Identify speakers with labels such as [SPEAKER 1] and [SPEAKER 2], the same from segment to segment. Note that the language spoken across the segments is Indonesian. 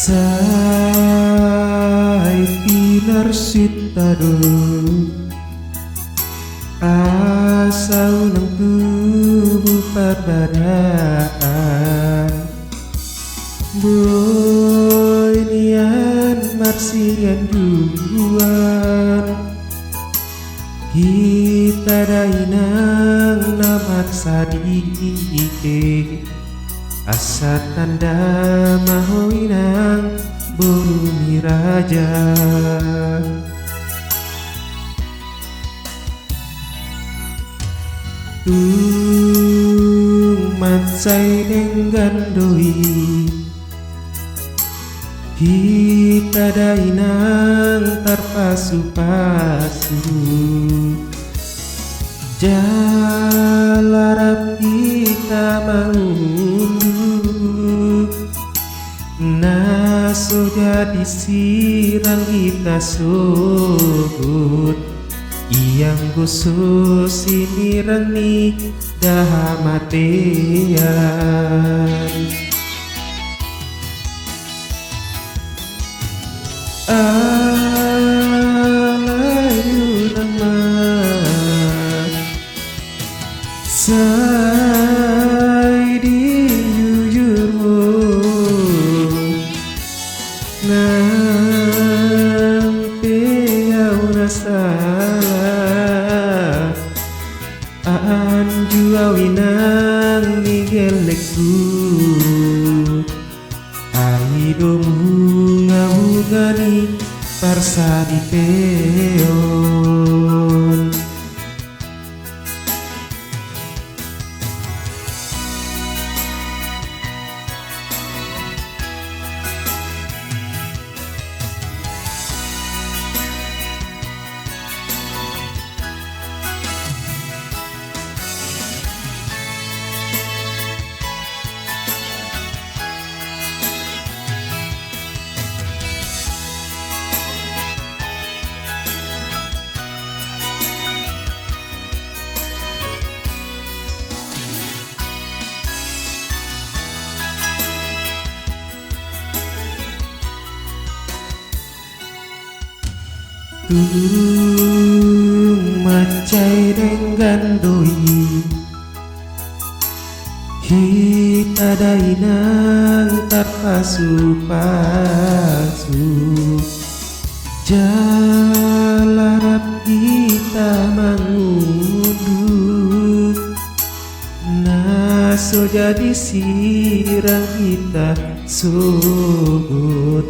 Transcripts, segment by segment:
[SPEAKER 1] Sai pilar sitado asau nang tubuh perbedaan boy nian marsian duan kita dainang namak sadike asa tanda mahoinang bumi raja tung mancai dengan doi kita dainang terpasu-pasu jalarap kita mengunduh naso jadi sirang kita sobut yang khusus ini reni dah matean alayu nama sai di jujurmu nampe au nasalah anju awinang nigelekku aidomu ngabugani parsadi peon tung macai dengan doi kita dainang terpasu-pasu jalarap kita mengunduh naso jadi sirang kita sobut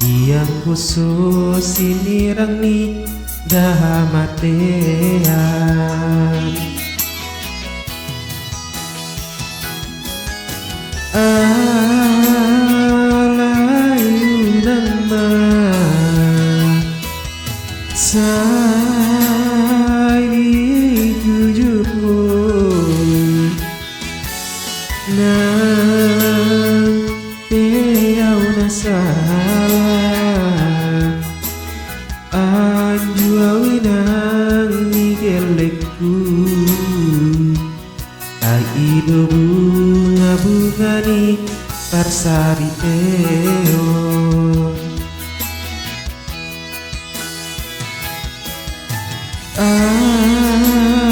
[SPEAKER 1] yang khusus ini rani dah matean alayu nama sai jujurmu nampe au nasalah anju awinang nigelekku aidomu ngabugani parsari peon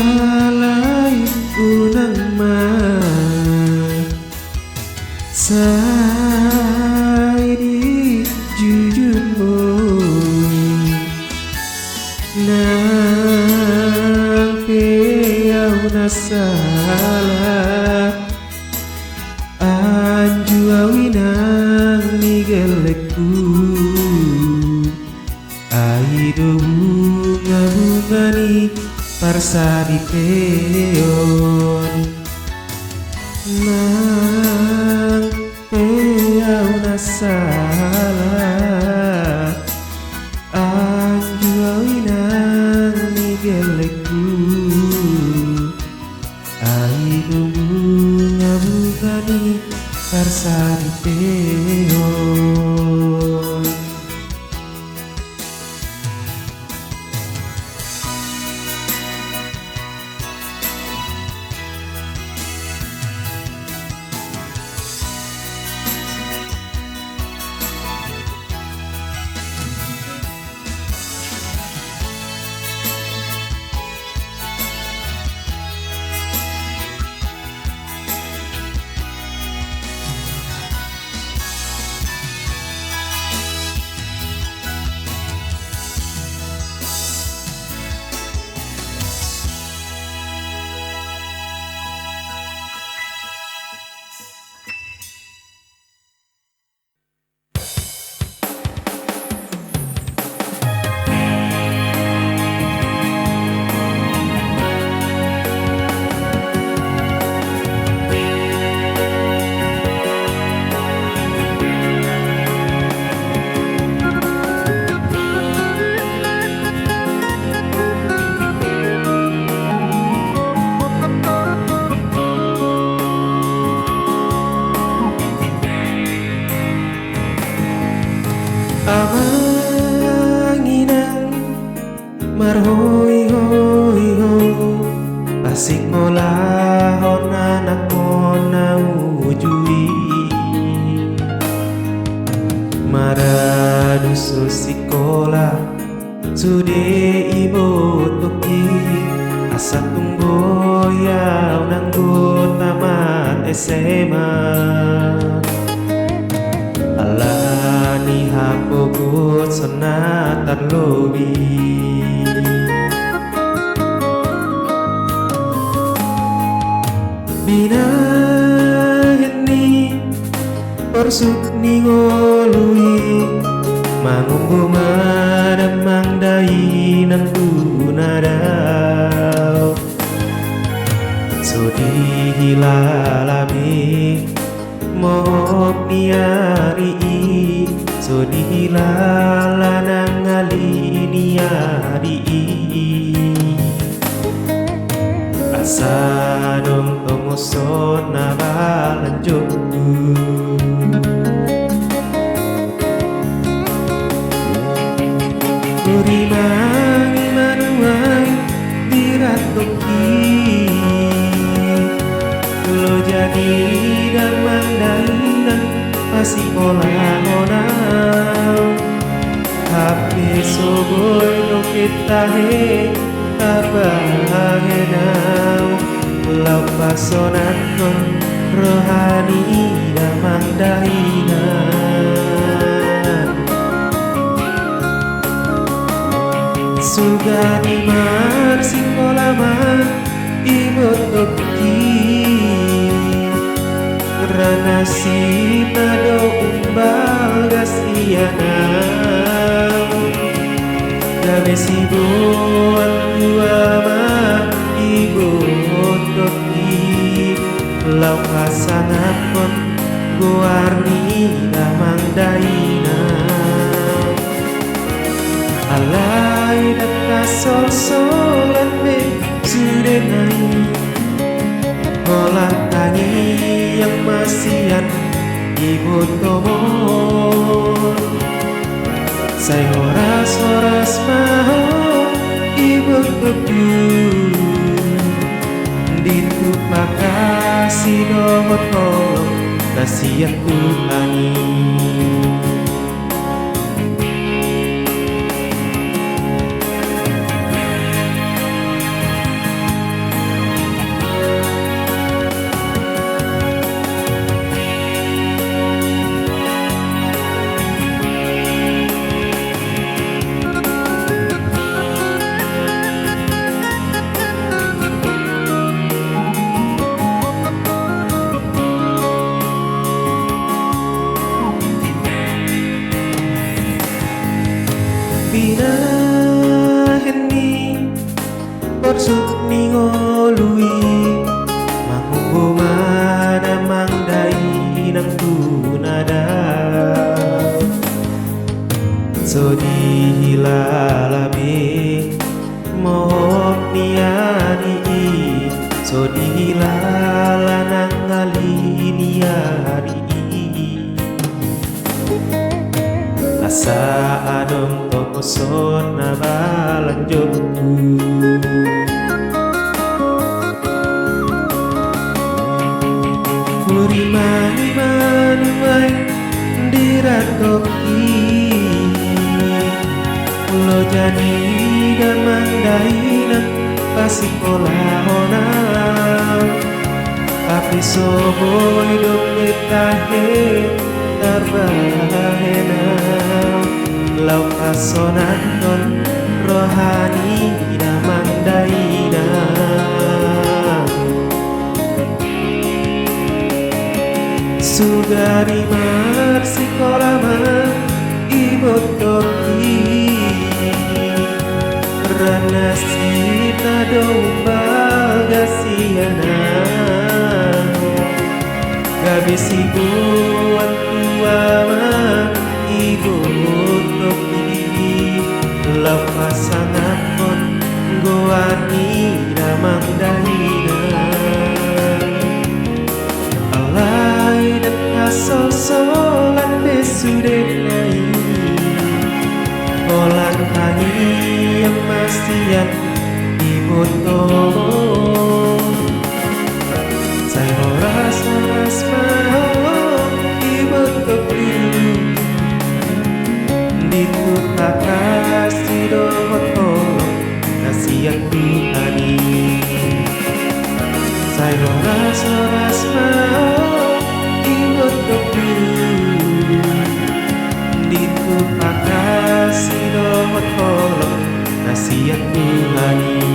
[SPEAKER 1] alai unang ma sai di jujurmu nampe au nasalah anju awinang nigelekku aidomu ngabugani parsadi peon nang au nasalah anju awinang nigelekku aidomu ngabugani parsadi peon hoi hoi ho asik ngolah anak kona ujui maradu sikola sude ibu tuki asa tunggu ya nanggo tamat SMA alani hapogut sonatan lobi Bina heni persuk ni ngolui mangumbu madamang dai nang tunadau sodi hilalabi mohok niari sodi hilala nang ali niari asa dong tomoson na balanjokku Kurimang manuai diratoki lo jadi damang dainan pasti pola onau hape soboy no kita he tabahenau lau pasonat kon rohani damang dainan surga di mar singolaman ibu toki karena si nado umbal gasianau gabe si buat duama ibu toki lau pasangan kon guarni damang dainau alai dan sol-solan me sudah naik olah tangi yang masian ibu tomon saya horas-horas mau ibu bebu ditupak kasih dohot tolong kasihan Tuhani Bina heni persuk ni ngolui mangumbu mana mangdai nang tunadau sodi hilalabe mohok niani sodi hilala nang ngali niari asa adong tokoson na balanjokku Kurimani manuai diratoki lo jadi damang dainang pasti pola honau tapi soboy dong betahe tarbahenau lau pasonan non rohani damang dainau sugari mar sikolaman ibu toki karena sita domba gasianau gabis ibu tuama ibu toki lau pasangan kon goani damang dainau alai dan asol-solan besudenai olang tangi yang masih perhatian dibutuh. Saya ras mau dibutuh ditukar kasih doa kasihan Tuhani. Saya ras mau dibutuh ditukar kasih doa kasihan Tuhani.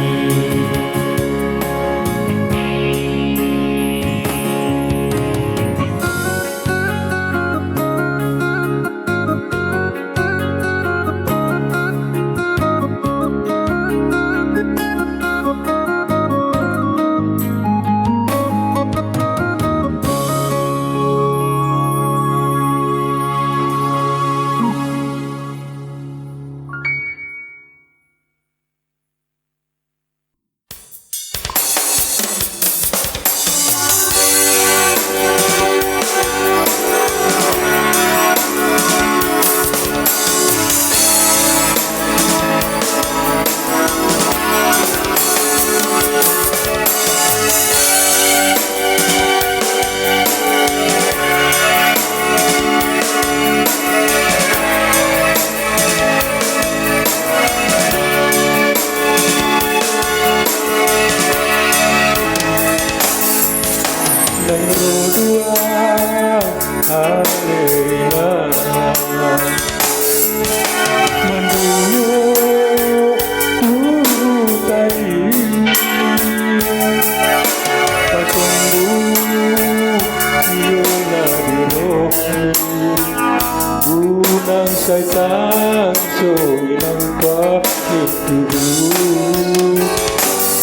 [SPEAKER 2] Syaitan soinang pahituru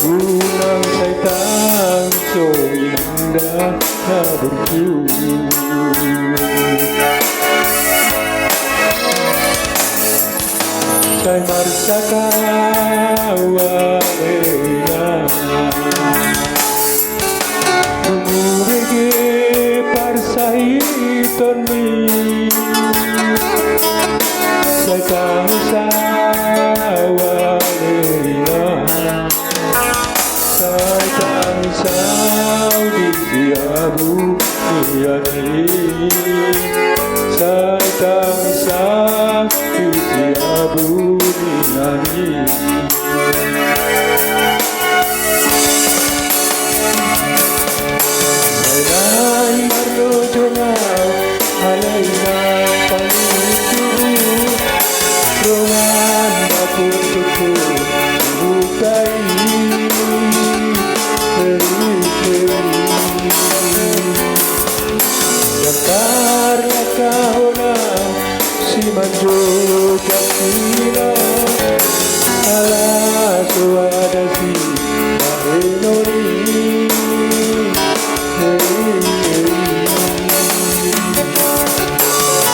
[SPEAKER 2] Unang syaitan soinang dah berju Saya marsaka walena Bumurege parsaitoni Saya tahu sawalena Saya tahu saudi siabu niyani Saya tahu saudi siabu niyani Saya marlo jonga alaina paling Rohan aku tutup bukai Yakar yakahona si manjo jakina Ala suada si marenori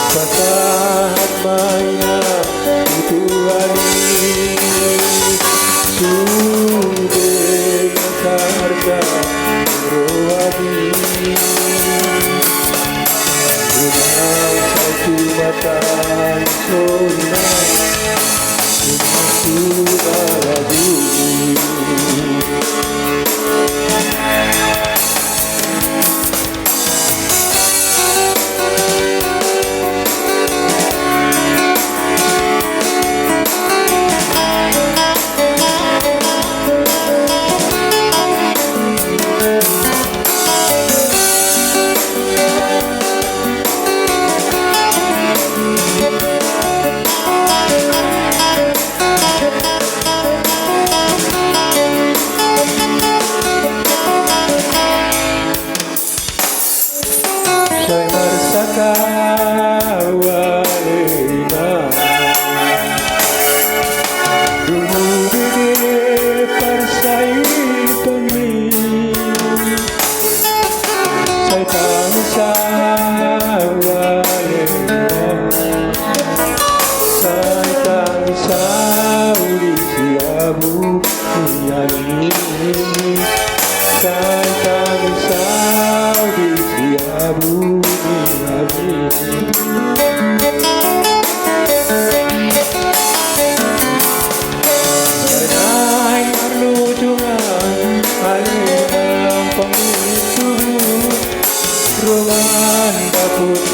[SPEAKER 2] Patahan mainan Tuhani sudah karga rohani Unang satu mata sona sudah lagi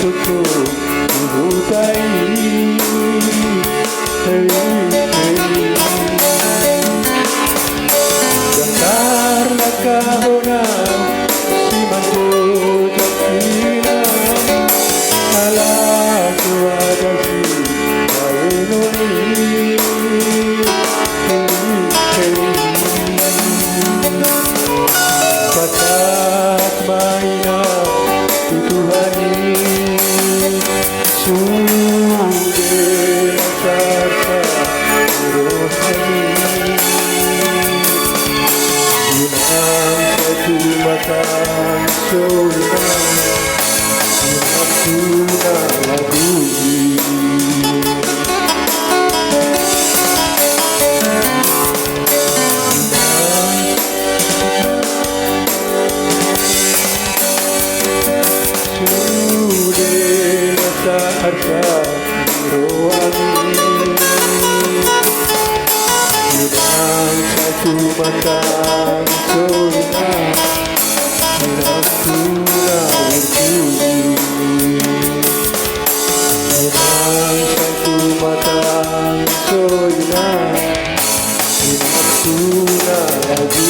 [SPEAKER 2] cukup dibutai. Hey, hey. Karena kahonan si manjo jakina alah kuada si kainoni. Pakat maina Tuhan sudah sarta rohani. Dalam satu mata surga aku lagu sudah rasa harta rohani. Dalam satu mata surga aku lagu. Dalam satu mata surga aku lagu.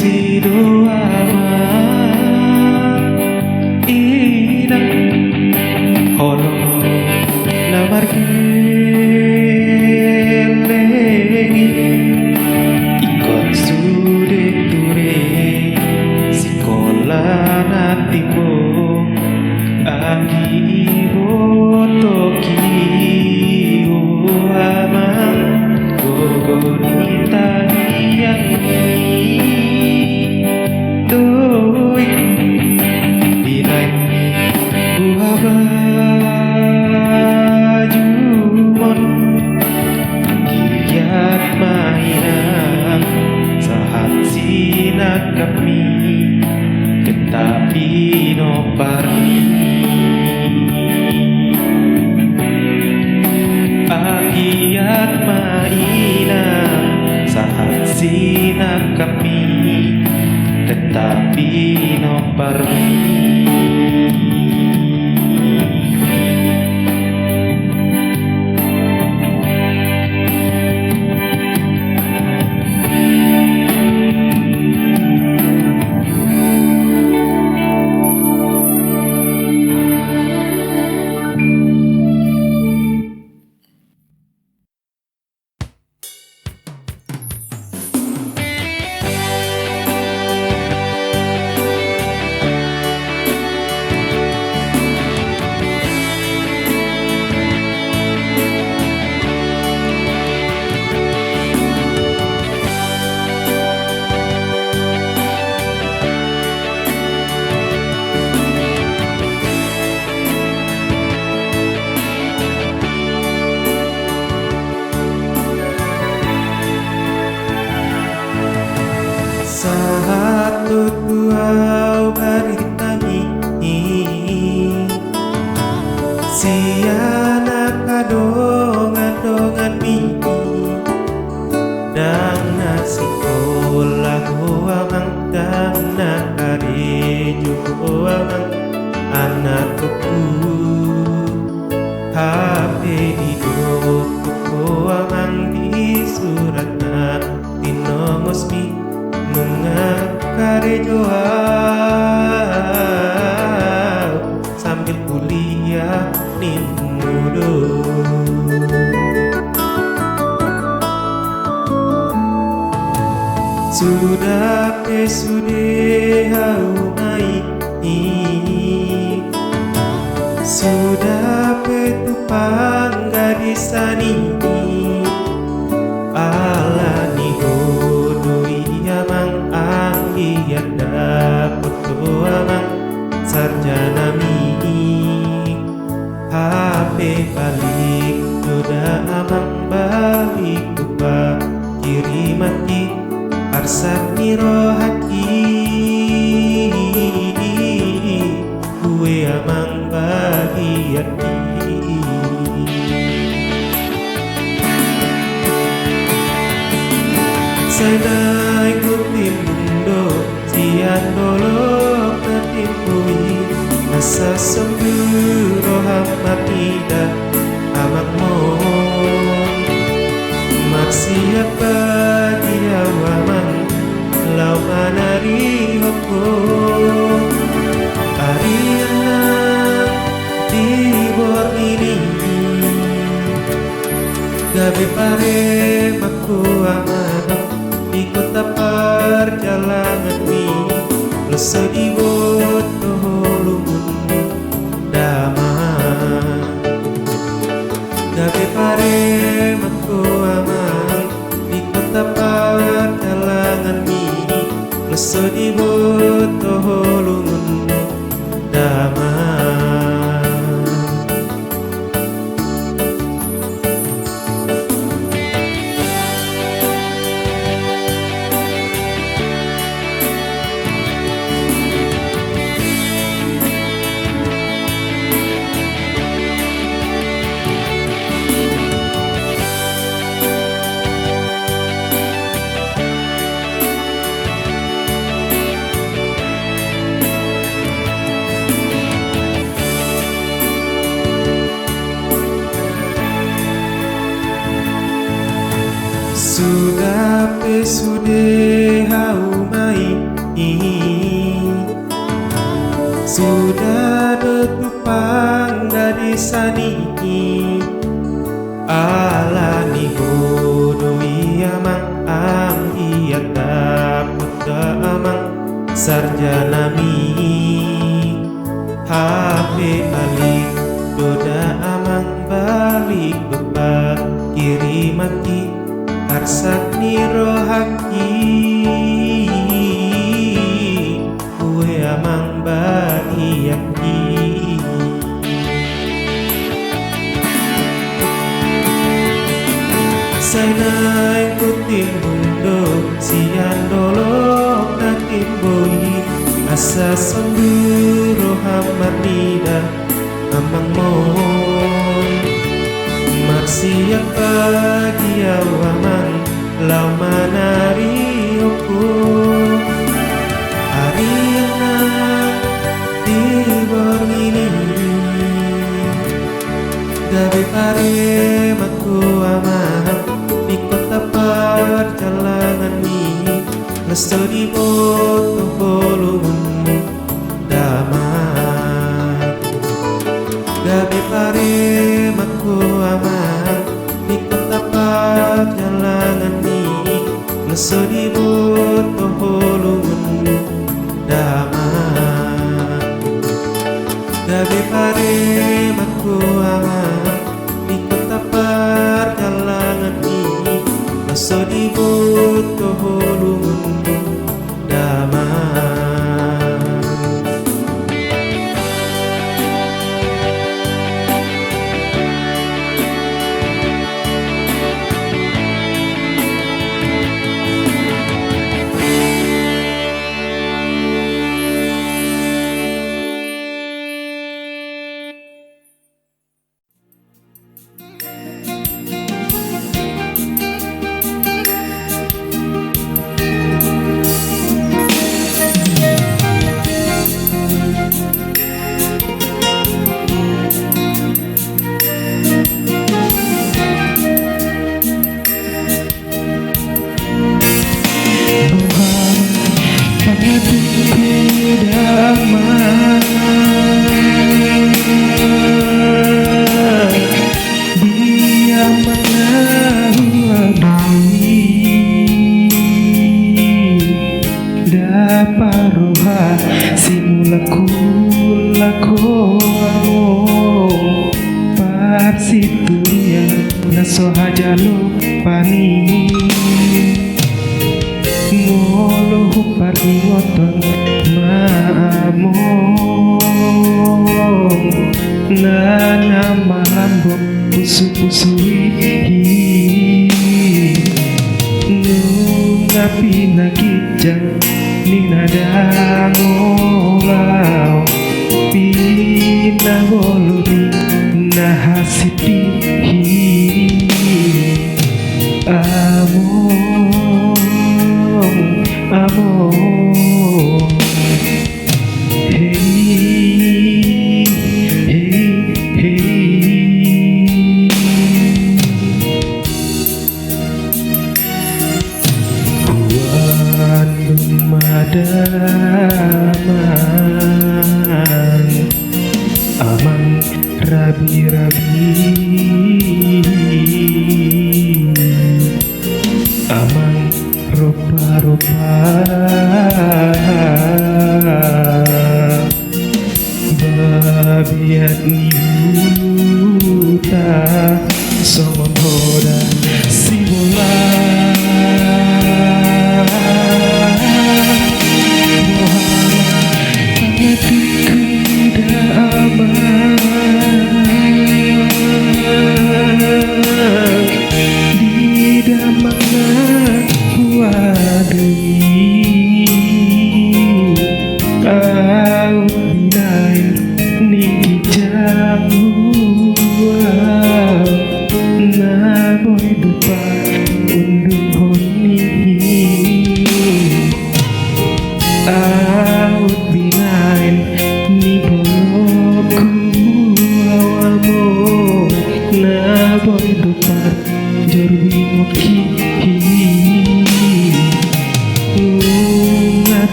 [SPEAKER 1] si doa ina holo lamar kelengi ikut sude ture sekolah natimu aki botoki amang gogo nitani yang doi bilai buah bajumon kiat mainan saat sinak kami tetapi no parni akiat mainan saat sinak kami tetapi no parni. Saat tuau baritami si anak kadongan mini dang nasi kolah amang dang nakarejo amang anak kuku HP di doko amang di suratna tinomosmi mengakarejoa sambil kuliah nimudo sudah haumai sudah petupang gadisani alani hodoi amang anggiat dapet amang sarjana mi HP balik joda amang balik kupa kirimati arsat niro haki kue amang bagiati sanai kutim mundo sian dolok natimpui masa semburo hamat ida amat mohon maksiat bagi awamang lau manari hoko ariana di bor ini gabe pare maku amanang di kota perjalanan mi leso di boto lumun damai gabe pare maku aman di kota perjalanan mi leso di boto lumun damai. Sudah pesude haumai dapat amang sarjana mi HP balik doda amang balik bepa kiri mati karsak niro haki kue amang baiyaki Sainai puting bundo sian dolok na timboi asa semburo hamarnida amang mon marsiak pagi awamang lau manari oku hari yang tibor ini gabe pare maku amang di kota perjalanan ini lesto di boto bolunganmu damai gabe pare maku amang di kota perjalanan ini lesto di boto bolunganmu damai gabe pare maku amang di kota perjalanan ini lesto di boto bolunganmu damai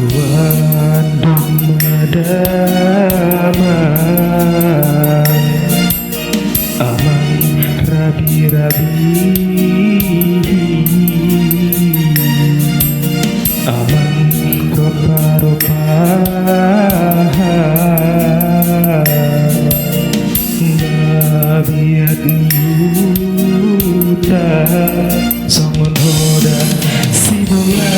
[SPEAKER 2] Wandung madamang amang rabi-rabi amang rupa-rupa nabiat niuta songon hoda si bola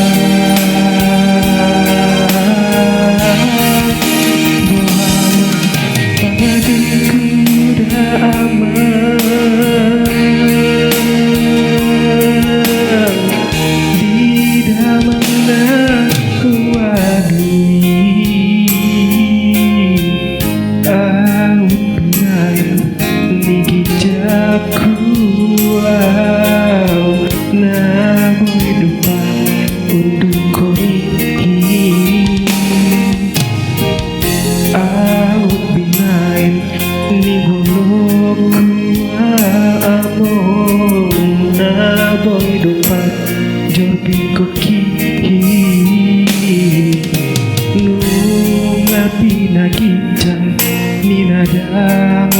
[SPEAKER 2] Pinagitang minadamolau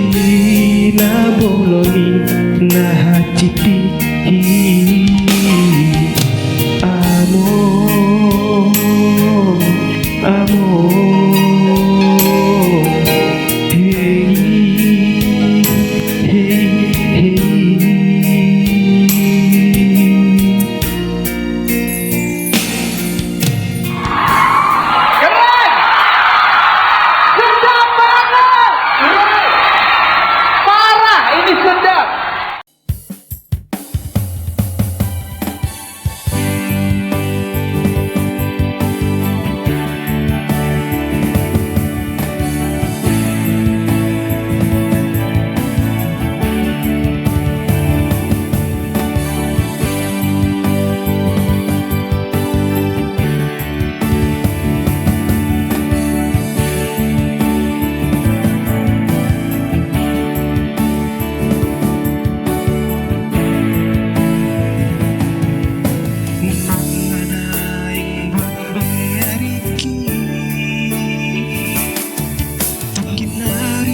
[SPEAKER 2] Pinaboloni nahaciti Amo Hey Hey Hey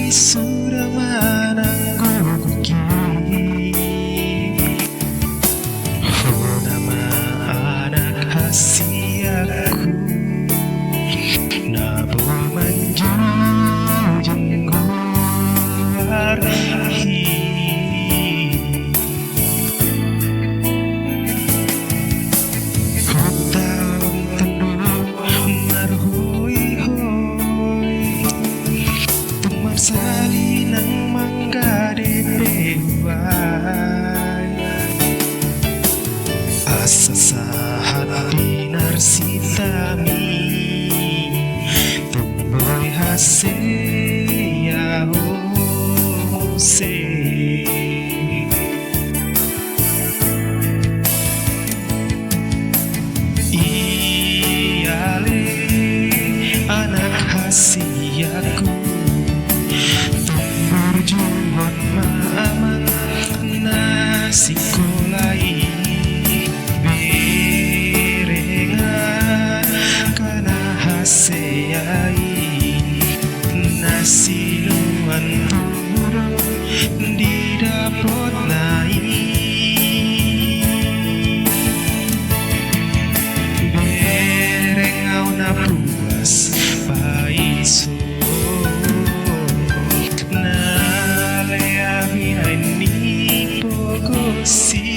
[SPEAKER 2] sudah menangguki nama anak hasiaku nabu menjunjung warhi hutan tendu marhui-hui salinang mangga dewai asa hati narsitami tumboy haseya hose iyale anak hasiaku berjuang maaman nasi kolai berengan kana haseai nasi luan turun di dapot nai berengau na puas paiso see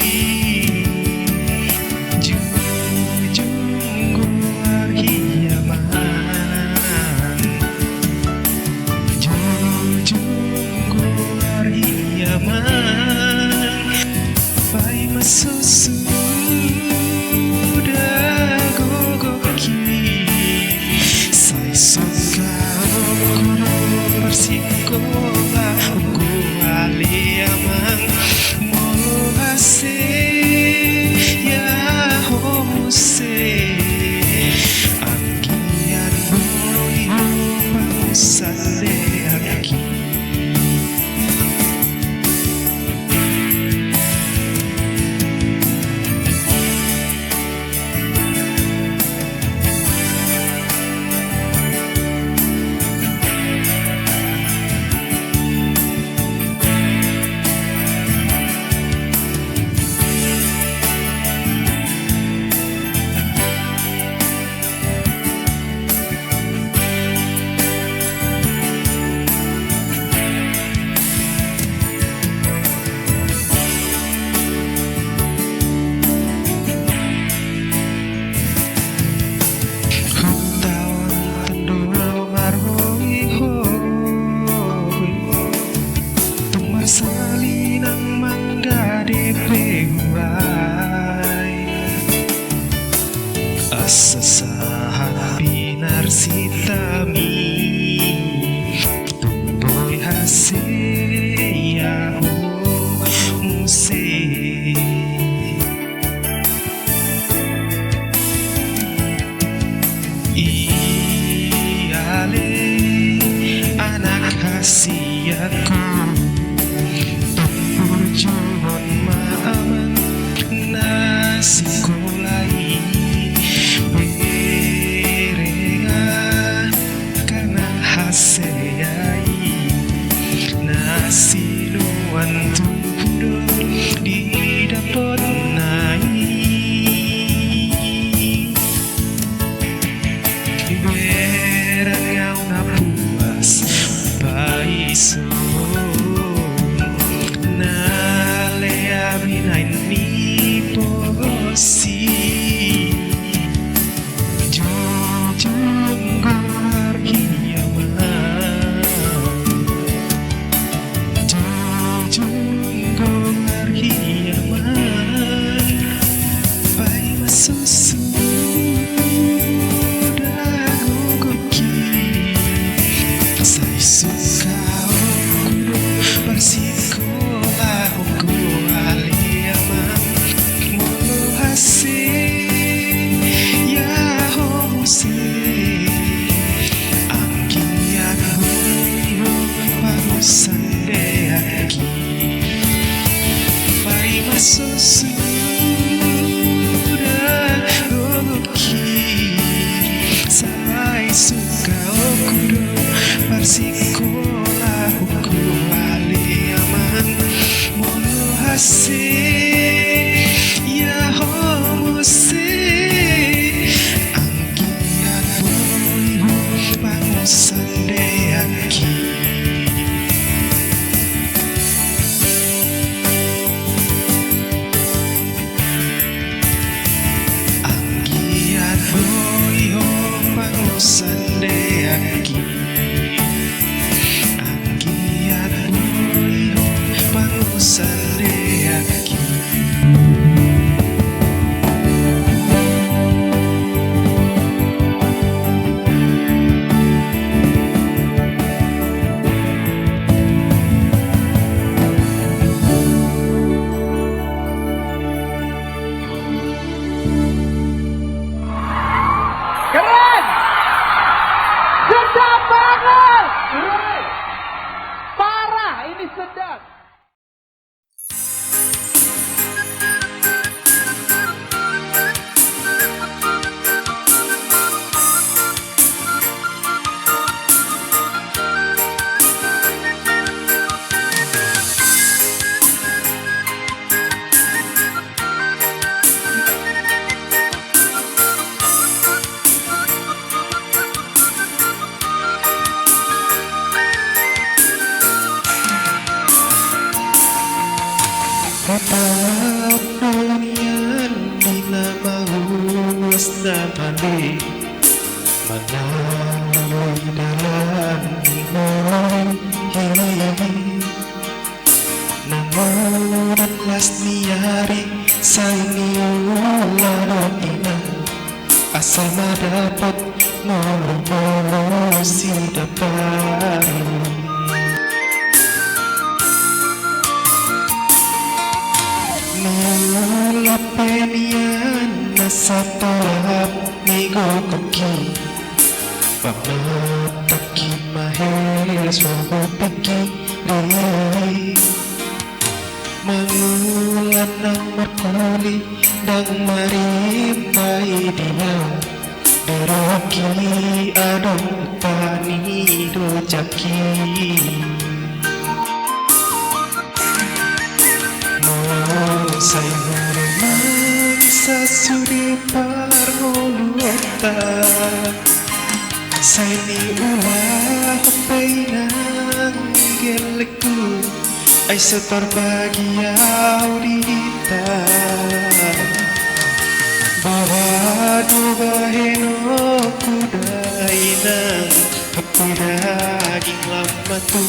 [SPEAKER 2] asa sahat binar sitami tumboy haseyaho muse iyale anak hasiatku perjuangan maaman nasi kulai berenga karena haseyai nasi luan tudo di dapur nai berang yang napuas baiso ni pogosi jojong garhiyaman jojong garhiyaman pai masusu dagogoki sai suka okudo persikolah oku sudah gogoki sai suka okudo parsikolah oku ale aman mono hase ya homose angkiat boyo pangusandeaki sandeaki angkiat boyo pangusandeaki
[SPEAKER 3] Sedap banget! Parah, ini sedap!
[SPEAKER 1] Dalam dunian bila mau wasdamani melalui dalam dimulai ini namun atlas niari saini ulang ina asal dapat mulu si dapat Nula penian nasa tolap nigo koki Pamataki mahel suhu peki rei Mengulan ng markoli dang marimay diyaw Deroki adong panido jaki Say naman sa suri parhuluta Say ni ulah hapay ng gelekku Ay setor bagiaw dita Bawado baheno kuday ng hapay daging lamatu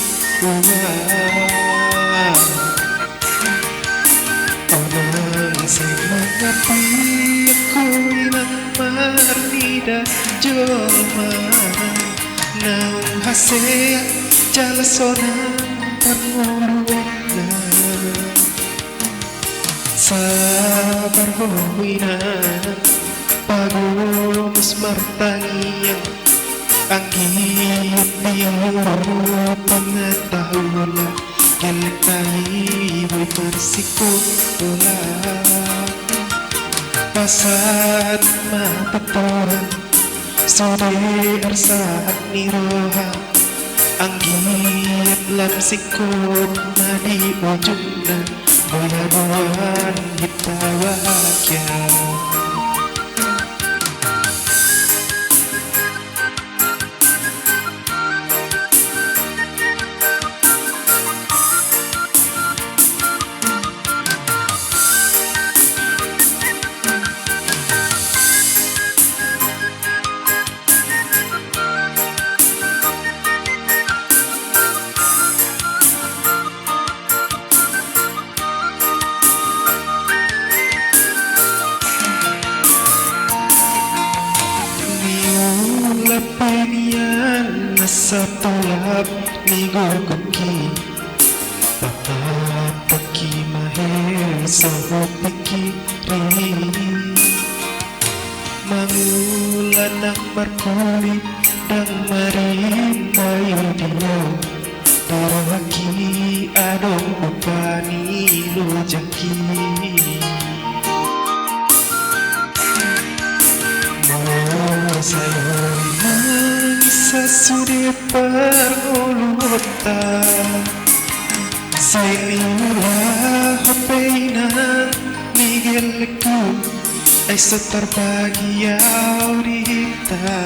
[SPEAKER 1] Say magapit ko'y marnida jolma Naung hasea jalasonang panguluan Sabar ho'ina Pagos martangiyang Ang hiyot niyang pengetahuan Kelek tayo ay persikulan Pasat mapatuhan Sudir saat niroha Ang giyat lam sikot na di ujung na Boyaduan kita bahagia Lapanian sa tulap ni Gogoki Papataki mahir sa hupikiri Mangulan ng markuli ng marimbayo diyo Daraki adong upani lujaki Sa'yo'y magsasuri pangulutan Sa'y hapay ng Miguel ko Ay sa tarbagiyaw dita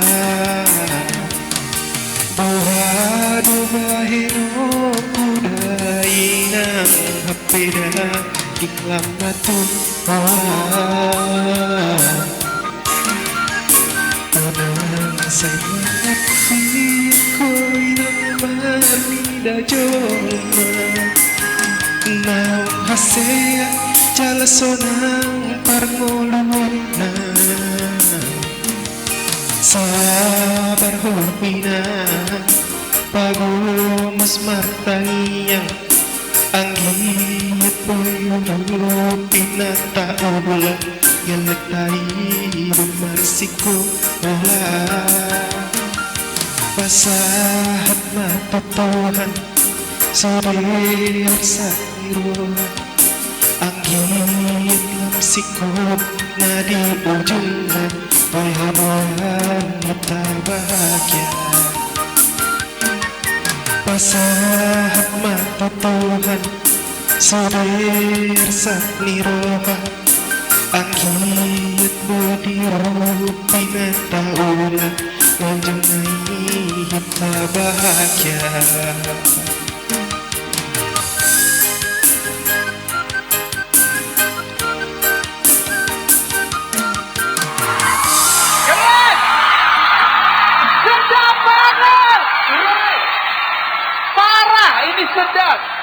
[SPEAKER 1] Buhado bahino kuday ng hapay na Iklam na tuhan Sa mga pilit ko'y namarnida jolma Naung hasea jalasonang parnguluan na Sabar hopina Pagos martayang Ang hiyat po'y pinataulan Galak tayo marsiko Pasahat matutuhan Sudir sa niruan Ang hiyat ng sikop na di ujungan Ay habuan kita bahagia Pasahat matutuhan Sudir sa niruan Ang hiyat mo di pinataulan Ngayon ay kita bahagia
[SPEAKER 3] Keren! Sedap banget! Parah, ini sedap!